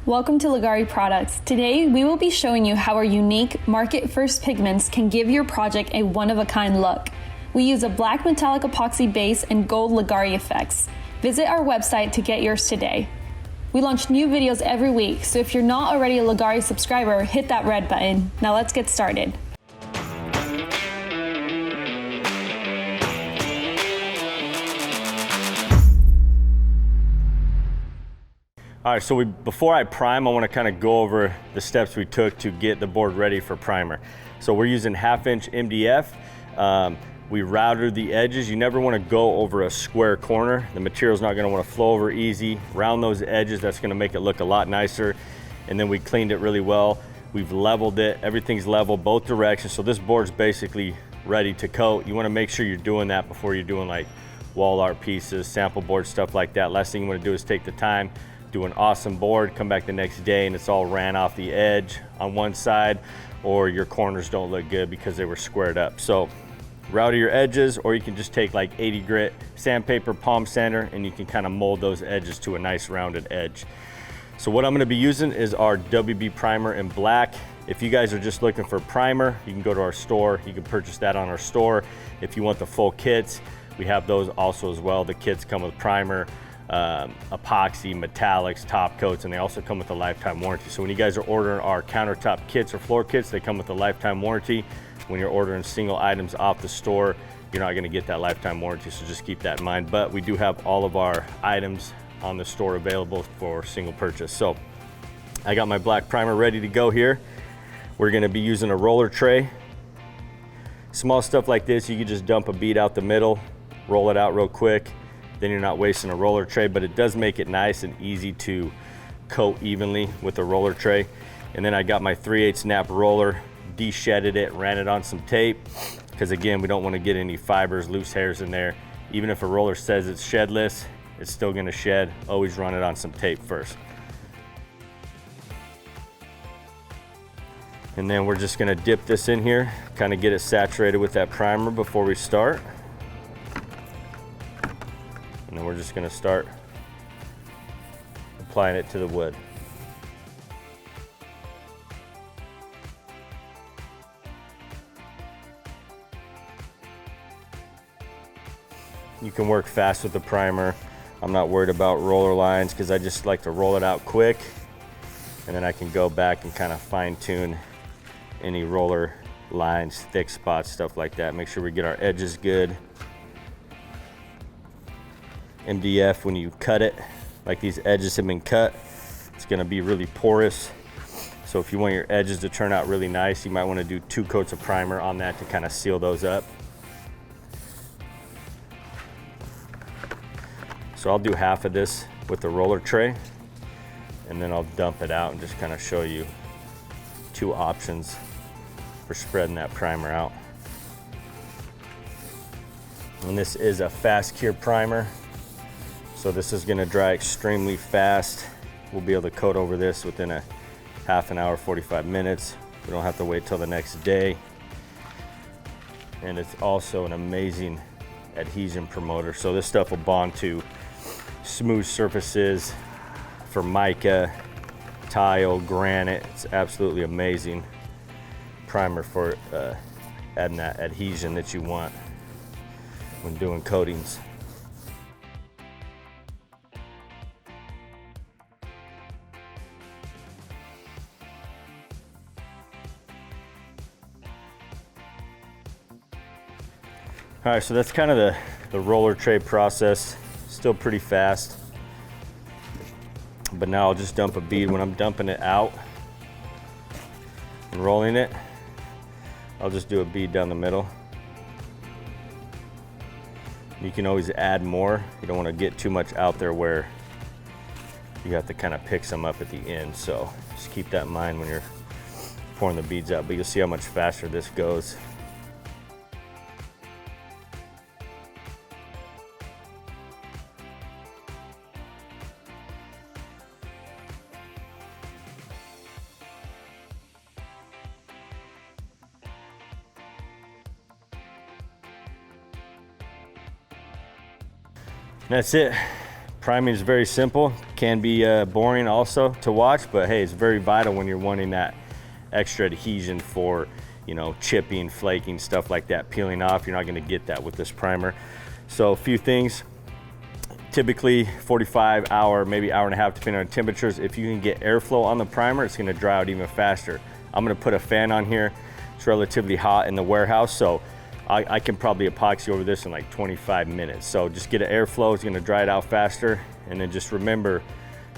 Welcome to Leggari Products. Today, we will be showing you how our unique market-first pigments can give your project a one-of-a-kind look. We use a black metallic epoxy base and gold Leggari Effects. Visit our website to get yours today. We launch new videos every week, so if you're not already a Leggari subscriber, hit that red button. Now let's get started. All right, so before I prime, I want to kind of go over the steps we took to get the board ready for primer. So we're using 1/2" MDF. We routed the edges. You never want to go over a square corner. The material's not going to want to flow over easy. Round those edges, that's going to make it look a lot nicer. And then we cleaned it really well. We've leveled it. Everything's level both directions. So this board's basically ready to coat. You want to make sure you're doing that before you're doing like wall art pieces, sample board, stuff like that. Last thing you want to do is take the time, do an awesome board, come back the next day and it's all ran off the edge on one side, or your corners don't look good because they were squared up. So router your edges, or you can just take like 80 grit sandpaper, palm sander, and you can kind of mold those edges to a nice rounded edge. So what I'm going to be using is our WB primer in black. If you guys are just looking for primer, you can go to our store. You can purchase that on our store. If you want the full kits, we have those also as well. The kits come with primer, epoxy, metallics, top coats, and they also come with a lifetime warranty. So when you guys are ordering our countertop kits or floor kits, they come with a lifetime warranty. When you're ordering single items off the store, you're not going to get that lifetime warranty, so just keep that in mind. But we do have all of our items on the store available for single purchase. So I got my black primer ready to go here. We're going to be using a roller tray. Small stuff like this, you can just dump a bead out the middle, roll it out real quick. Then you're not wasting a roller tray, but it does make it nice and easy to coat evenly with a roller tray. And then I got my 3/8 snap roller, de-shedded it, ran it on some tape, because again, we don't want to get any fibers, loose hairs in there. Even if a roller says it's shedless, it's still going to shed. Always run it on some tape first. And then we're just going to dip this in here, kind of get it saturated with that primer before we start. And then we're just going to start applying it to the wood. You can work fast with the primer. I'm not worried about roller lines because I just like to roll it out quick, and then I can go back and kind of fine tune any roller lines, thick spots, stuff like that. Make sure we get our edges good. MDF, when you cut it, like these edges have been cut, it's going to be really porous. So if you want your edges to turn out really nice, you might want to do 2 coats of primer on that to kind of seal those up. So I'll do half of this with the roller tray, and then I'll dump it out and just kind of show you 2 options for spreading that primer out. And this is a fast cure primer. So this is going to dry extremely fast. We'll be able to coat over this within a half an hour, 45 minutes. We don't have to wait till the next day. And it's also an amazing adhesion promoter. So this stuff will bond to smooth surfaces, for mica, tile, granite. It's absolutely amazing primer for adding that adhesion that you want when doing coatings. All right, so that's kind of the roller tray process. Still pretty fast. But now I'll just dump a bead. When I'm dumping it out and rolling it, I'll just do a bead down the middle. You can always add more. You don't want to get too much out there where you have to kind of pick some up at the end. So just keep that in mind when you're pouring the beads out. But you'll see how much faster this goes. That's it. Priming is very simple, can be boring also to watch, but hey, it's very vital when you're wanting that extra adhesion for, you know, chipping, flaking, stuff like that, peeling off. You're not gonna get that with this primer. So a few things, typically 45 hour, maybe hour and a half, depending on temperatures. If you can get airflow on the primer, it's gonna dry out even faster. I'm gonna put a fan on here. It's relatively hot in the warehouse, so I can probably epoxy over this in like 25 minutes. So just get an airflow, it's gonna dry it out faster. And then just remember,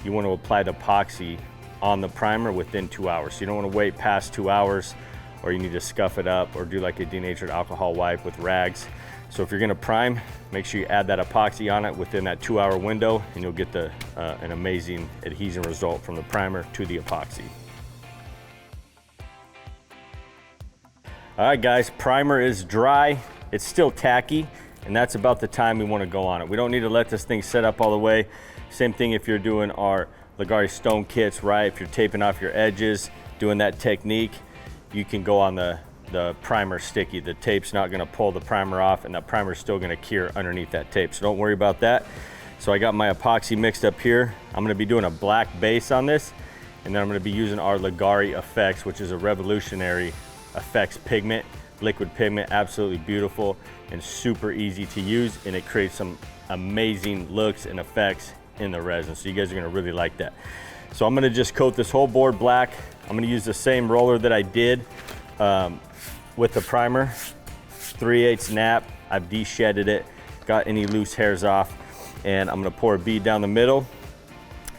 you wanna apply the epoxy on the primer within 2 hours. So you don't wanna wait past 2 hours, or you need to scuff it up or do like a denatured alcohol wipe with rags. So if you're gonna prime, make sure you add that epoxy on it within that 2 hour window, and you'll get an amazing adhesion result from the primer to the epoxy. All right guys, primer is dry. It's still tacky, and that's about the time we want to go on it. We don't need to let this thing set up all the way. Same thing if you're doing our Leggari stone kits, right? If you're taping off your edges, doing that technique, you can go on the primer sticky. The tape's not gonna pull the primer off, and that primer's still gonna cure underneath that tape. So don't worry about that. So I got my epoxy mixed up here. I'm gonna be doing a black base on this, and then I'm gonna be using our Leggari Effects, which is a revolutionary effects pigment, liquid pigment, absolutely beautiful and super easy to use, and it creates some amazing looks and effects in the resin. So you guys are gonna really like that. So I'm gonna just coat this whole board black. I'm gonna use the same roller that I did with the primer, 3/8 nap. I've de-shedded it, got any loose hairs off, and I'm gonna pour a bead down the middle,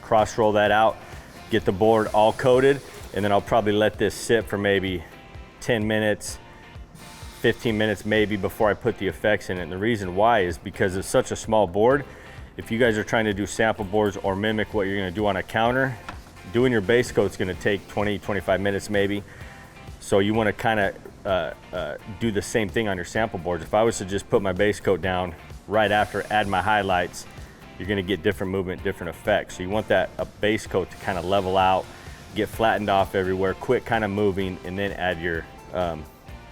cross roll that out, get the board all coated, and then I'll probably let this sit for maybe 10 minutes, 15 minutes maybe before I put the effects in it. And the reason why is because it's such a small board. If you guys are trying to do sample boards or mimic what you're gonna do on a counter, doing your base coat is gonna take 20, 25 minutes maybe. So you wanna kinda do the same thing on your sample boards. If I was to just put my base coat down right after, add my highlights, you're gonna get different movement, different effects. So you want that base coat to kind of level out, get flattened off everywhere, quit kind of moving, and then add your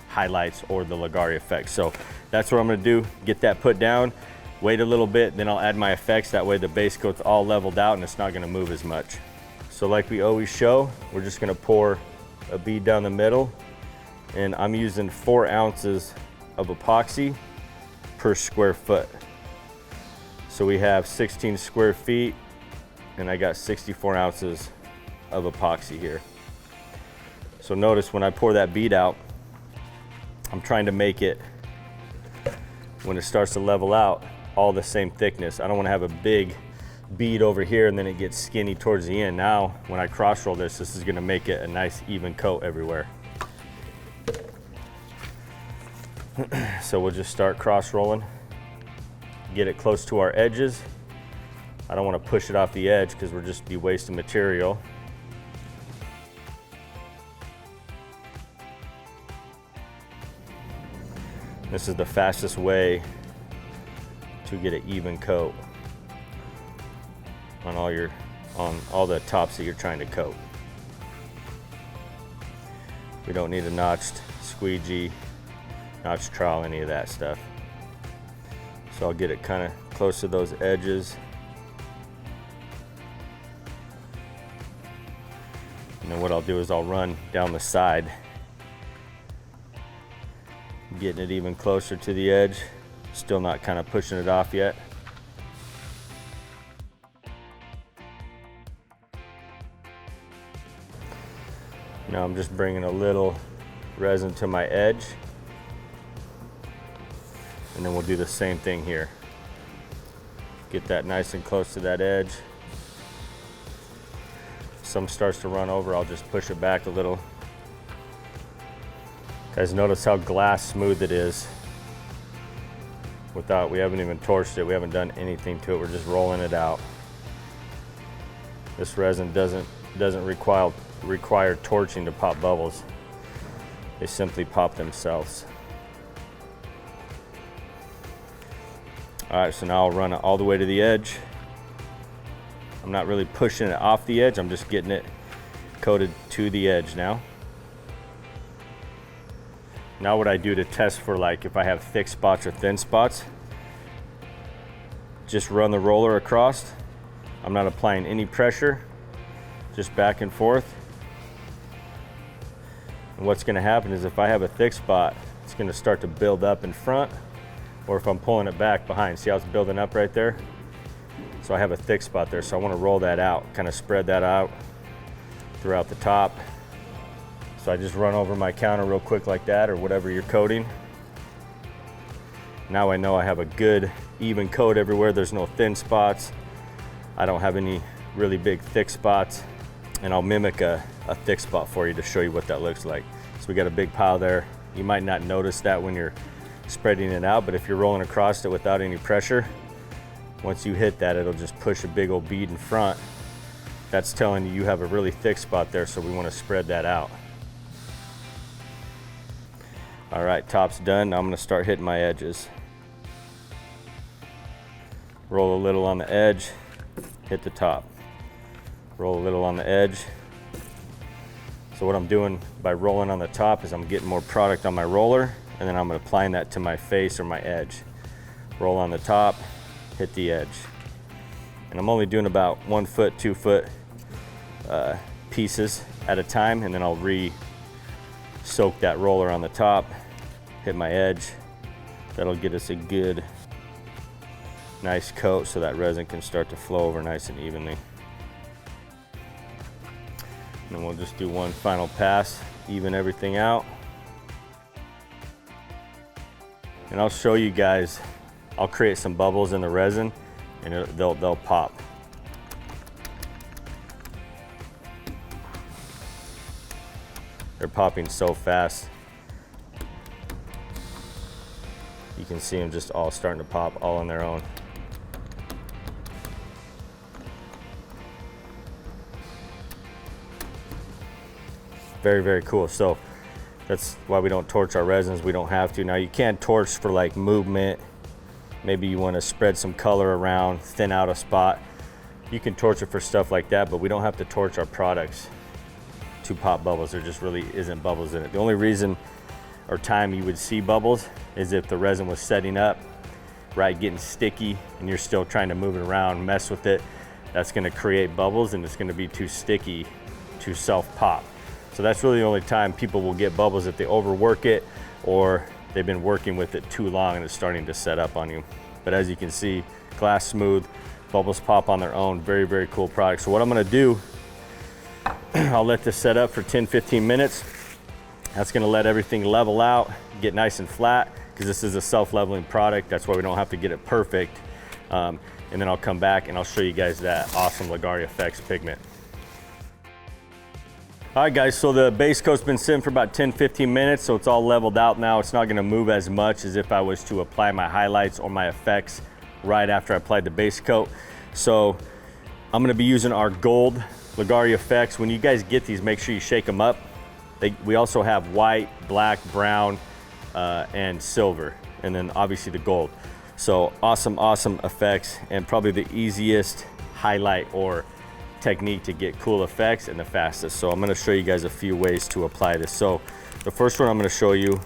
highlights or the Leggari Effects. So that's what I'm gonna do, get that put down, wait a little bit, then I'll add my effects. That way the base coat's all leveled out and it's not gonna move as much. So like we always show, we're just gonna pour a bead down the middle, and I'm using 4 ounces of epoxy per square foot. So we have 16 square feet, and I got 64 ounces of epoxy here. So notice when I pour that bead out, I'm trying to make it, when it starts to level out, all the same thickness. I don't want to have a big bead over here and then it gets skinny towards the end. Now when I cross roll this is going to make it a nice even coat everywhere. So we'll just start cross rolling, get it close to our edges. I don't want to push it off the edge because we'll just be wasting material. This is the fastest way to get an even coat on all the tops that you're trying to coat. We don't need a notched squeegee, notched trowel, any of that stuff. So I'll get it kind of close to those edges. And then what I'll do is I'll run down the side, getting it even closer to the edge. Still not kind of pushing it off yet. Now I'm just bringing a little resin to my edge, and then we'll do the same thing here. Get that nice and close to that edge. Some starts to run over, I'll just push it back a little. Guys, notice how glass smooth it is. We haven't even torched it, we haven't done anything to it, we're just rolling it out. This resin doesn't require torching to pop bubbles. They simply pop themselves. All right, so now I'll run it all the way to the edge. I'm not really pushing it off the edge, I'm just getting it coated to the edge now. Now what I do to test for, like, if I have thick spots or thin spots, just run the roller across I'm not applying any pressure, just back and forth. And what's gonna happen is if I have a thick spot, it's gonna start to build up in front, or if I'm pulling it back behind, see how it's building up right there? So I have a thick spot there, so I wanna roll that out, kind of spread that out throughout the top. So I just run over my counter real quick like that, or whatever you're coating. Now I know I have a good even coat everywhere. There's no thin spots. I don't have any really big thick spots. And I'll mimic a thick spot for you to show you what that looks like. So we got a big pile there. You might not notice that when you're spreading it out, but if you're rolling across it without any pressure, once you hit that, it'll just push a big old bead in front. That's telling you have a really thick spot there, so we want to spread that out. All right, top's done. Now I'm gonna start hitting my edges. Roll a little on the edge, hit the top. Roll a little on the edge. So what I'm doing by rolling on the top is I'm getting more product on my roller, and then I'm applying that to my face or my edge. Roll on the top, hit the edge. And I'm only doing about 1 foot, 2 foot pieces at a time, and then I'll soak that roller on the top, hit my edge. That'll get us a good, nice coat so that resin can start to flow over nice and evenly. And then we'll just do one final pass, even everything out. And I'll show you guys, I'll create some bubbles in the resin and they'll pop. They're popping so fast. You can see them just all starting to pop all on their own. Very, very cool. So that's why we don't torch our resins. We don't have to. Now you can torch for like movement. Maybe you want to spread some color around, thin out a spot. You can torch it for stuff like that, but we don't have to torch our products to pop bubbles. There just really isn't bubbles in it. The only reason or time you would see bubbles is if the resin was setting up, right, getting sticky, and you're still trying to move it around, mess with it. That's going to create bubbles, and it's going to be too sticky to self-pop. So that's really the only time people will get bubbles, if they overwork it or they've been working with it too long and it's starting to set up on you. But as you can see, glass smooth, bubbles pop on their own. Very, very cool product. So what I'm going to do, I'll let this set up for 10-15 minutes. That's going to let everything level out, get nice and flat, because this is a self-leveling product. That's why we don't have to get it perfect. And then I'll come back and I'll show you guys that awesome Leggari Effects pigment. All right guys, so the base coat's been sitting for about 10-15 minutes, so it's all leveled out now. It's not gonna move as much as if I was to apply my highlights or my effects right after I applied the base coat. So I'm gonna be using our gold Leggari Effects. When you guys get these, make sure you shake them up. We also have white, black, brown, and silver, and then obviously the gold. So awesome, awesome effects, and probably the easiest highlight or technique to get cool effects and the fastest. So I'm going to show you guys a few ways to apply this. So the first one I'm going to show you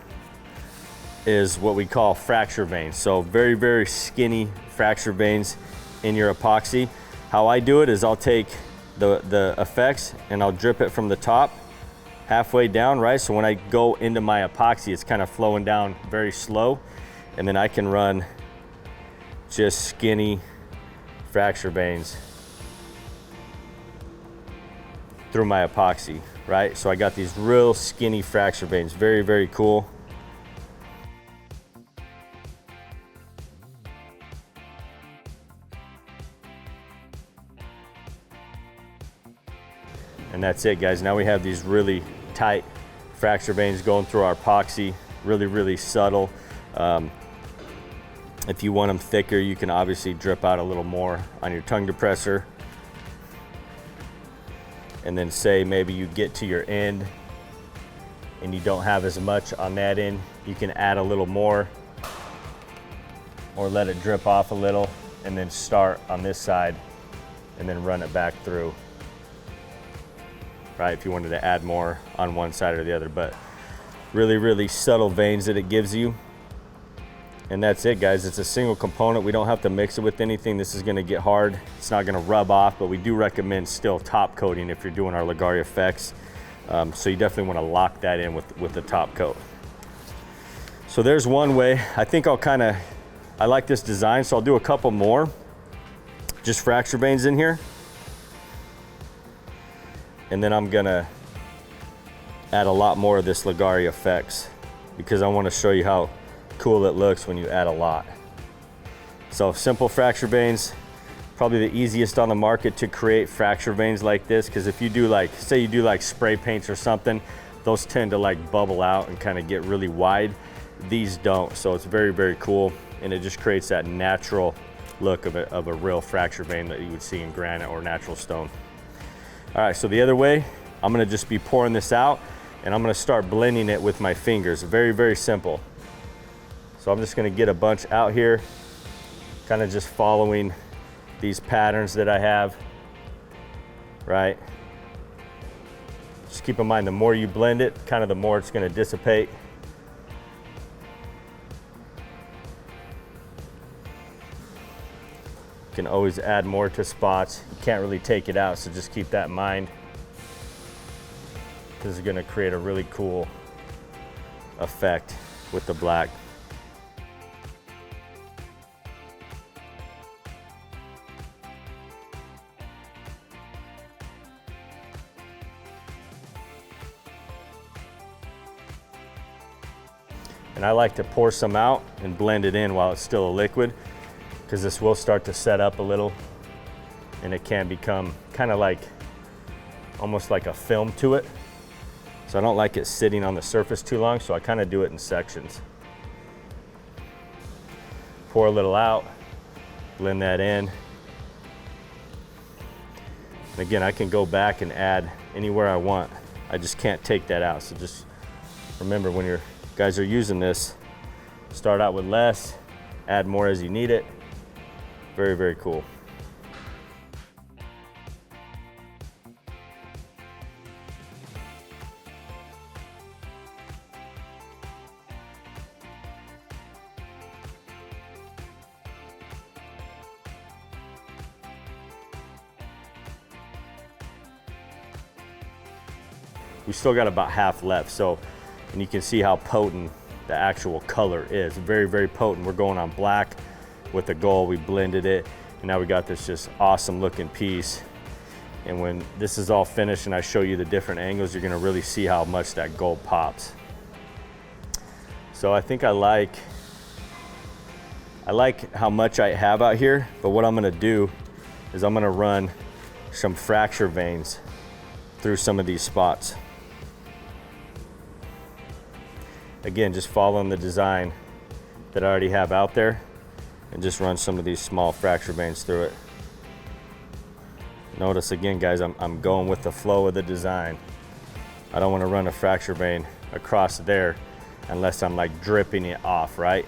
is what we call fracture veins. So very, very skinny fracture veins in your epoxy. How I do it is I'll take the effects and I'll drip it from the top halfway down, right? So when I go into my epoxy, it's kind of flowing down very slow, and then I can run just skinny fracture veins through my epoxy, right? So I got these real skinny fracture veins. Very, very cool. And that's it, guys. Now we have these really tight fracture veins going through our epoxy. Really, really subtle. If you want them thicker, you can obviously drip out a little more on your tongue depressor. And then say maybe you get to your end and you don't have as much on that end, you can add a little more or let it drip off a little and then start on this side and then run it back through, right? If you wanted to add more on one side or the other. But really, really subtle veins that it gives you. And that's it, guys. It's a single component. We don't have to mix it with anything. This is gonna get hard. It's not gonna rub off, but we do recommend still top coating if you're doing our Leggari Effects. So you definitely wanna lock that in with the top coat. So there's one way. I think I like this design, so I'll do a couple more. Just fracture veins in here. And then I'm gonna add a lot more of this Leggari Effects because I wanna show you how cool it looks when you add a lot. So simple fracture veins, probably the easiest on the market to create fracture veins like this, because if you do say you do like spray paints or something, those tend to like bubble out and kind of get really wide. These don't, so it's very, very cool, and it just creates that natural look of a real fracture vein that you would see in granite or natural stone. All right, so the other way, I'm gonna just be pouring this out and I'm gonna start blending it with my fingers. Very, very simple. So I'm just gonna get a bunch out here, kind of just following these patterns that I have, right? Just keep in mind, the more you blend it, kind of the more it's gonna dissipate. You can always add more to spots. You can't really take it out, so just keep that in mind. This is gonna create a really cool effect with the black. And I like to pour some out and blend it in while it's still a liquid, because this will start to set up a little and it can become kind of like, almost like a film to it. So I don't like it sitting on the surface too long, so I kind of do it in sections. Pour a little out, blend that in. And again, I can go back and add anywhere I want. I just can't take that out. So just remember, when you guys are using this, start out with less, add more as you need it. Very, very cool. We still got about half left, so, and you can see how potent the actual color is. Very, very potent. We're going on black with the gold. We blended it, and now we got this just awesome looking piece. And when this is all finished and I show you the different angles, you're gonna really see how much that gold pops. So I think I like how much I have out here, but what I'm gonna do is I'm gonna run some fracture veins through some of these spots. Again, just following the design that I already have out there, and just run some of these small fracture veins through it. Notice again, guys, I'm going with the flow of the design. I don't want to run a fracture vein across there unless I'm like dripping it off, right?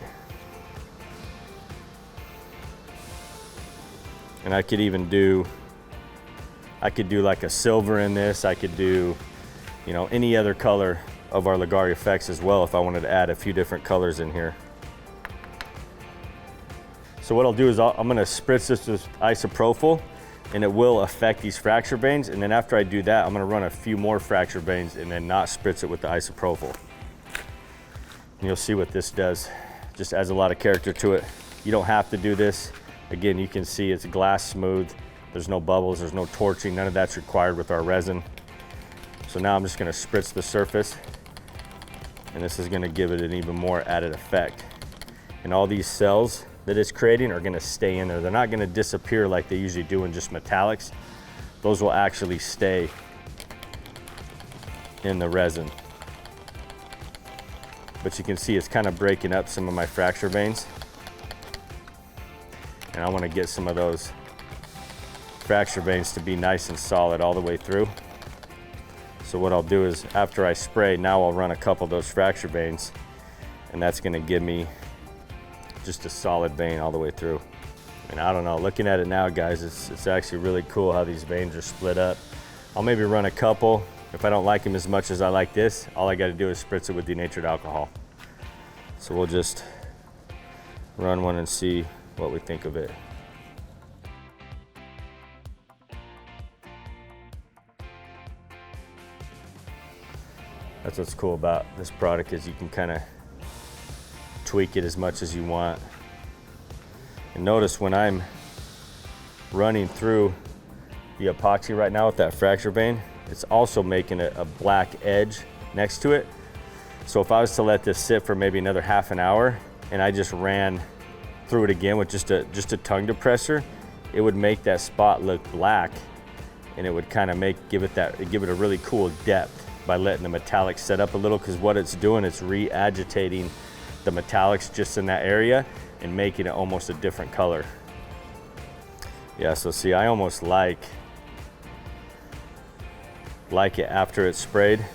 And I could even do, like a silver in this. I could do, you know, any other color of our Leggari Effects as well if I wanted to add a few different colors in here. So what I'll do is I'm gonna spritz this with isopropyl, and it will affect these fracture veins. And then after I do that, I'm gonna run a few more fracture veins and then not spritz it with the isopropyl. And you'll see what this does. Just adds a lot of character to it. You don't have to do this. Again, you can see it's glass smooth. There's no bubbles, there's no torching. None of that's required with our resin. So now I'm just gonna spritz the surface, and this is gonna give it an even more added effect. And all these cells that it's creating are gonna stay in there. They're not gonna disappear like they usually do in just metallics. Those will actually stay in the resin. But you can see it's kind of breaking up some of my fracture veins. And I wanna get some of those fracture veins to be nice and solid all the way through. So what I'll do is, after I spray, now I'll run a couple of those fracture veins, and that's gonna give me just a solid vein all the way through. And I don't know, looking at it now, guys, it's actually really cool how these veins are split up. I'll maybe run a couple. If I don't like them as much as I like this, all I gotta do is spritz it with denatured alcohol. So we'll just run one and see what we think of it. That's what's cool about this product, is you can kind of tweak it as much as you want. And notice when I'm running through the epoxy right now with that fracture vane, it's also making a black edge next to it. So if I was to let this sit for maybe another half an hour and I just ran through it again with just a tongue depressor, it would make that spot look black, and it would kind of give it a really cool depth by letting the metallic set up a little, because what it's doing, it's re-agitating the metallics just in that area and making it almost a different color. Yeah, so see, I almost like it after it's sprayed,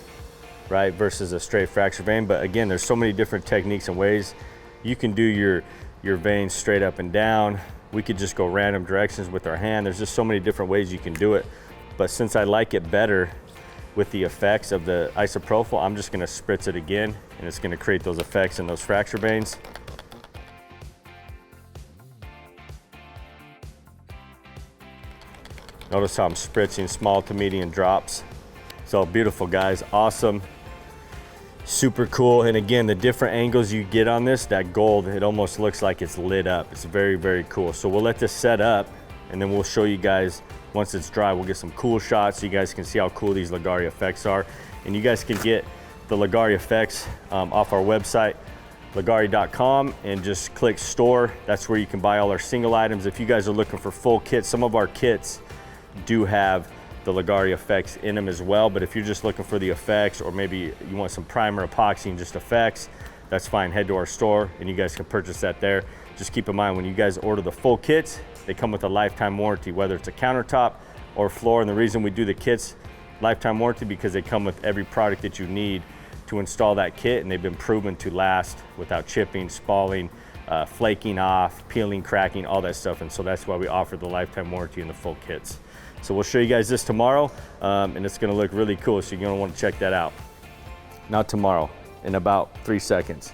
right, versus a straight fracture vane. But again, there's so many different techniques and ways. You can do your veins straight up and down. We could just go random directions with our hand. There's just so many different ways you can do it. But since I like it better with the effects of the isopropyl, I'm just gonna spritz it again, and it's gonna create those effects in those fracture veins. Notice how I'm spritzing small to medium drops. So beautiful, guys, awesome, super cool. And again, the different angles you get on this, that gold, it almost looks like it's lit up. It's very, very cool. So we'll let this set up, and then we'll show you guys once it's dry. We'll get some cool shots so you guys can see how cool these Leggari Effects are. And you guys can get the Leggari Effects off our website, leggari.com, and just click store. That's where you can buy all our single items. If you guys are looking for full kits, some of our kits do have the Leggari Effects in them as well. But if you're just looking for the effects, or maybe you want some primer, epoxy, and just effects, that's fine. Head to our store and you guys can purchase that there. Just keep in mind, when you guys order the full kits, they come with a lifetime warranty, whether it's a countertop or floor. And the reason we do the kits lifetime warranty, because they come with every product that you need to install that kit, and they've been proven to last without chipping, spalling, flaking off, peeling, cracking, all that stuff. And so that's why we offer the lifetime warranty in the full kits. So we'll show you guys this tomorrow, and it's gonna look really cool, so you're gonna wanna check that out. Not tomorrow, in about 3 seconds.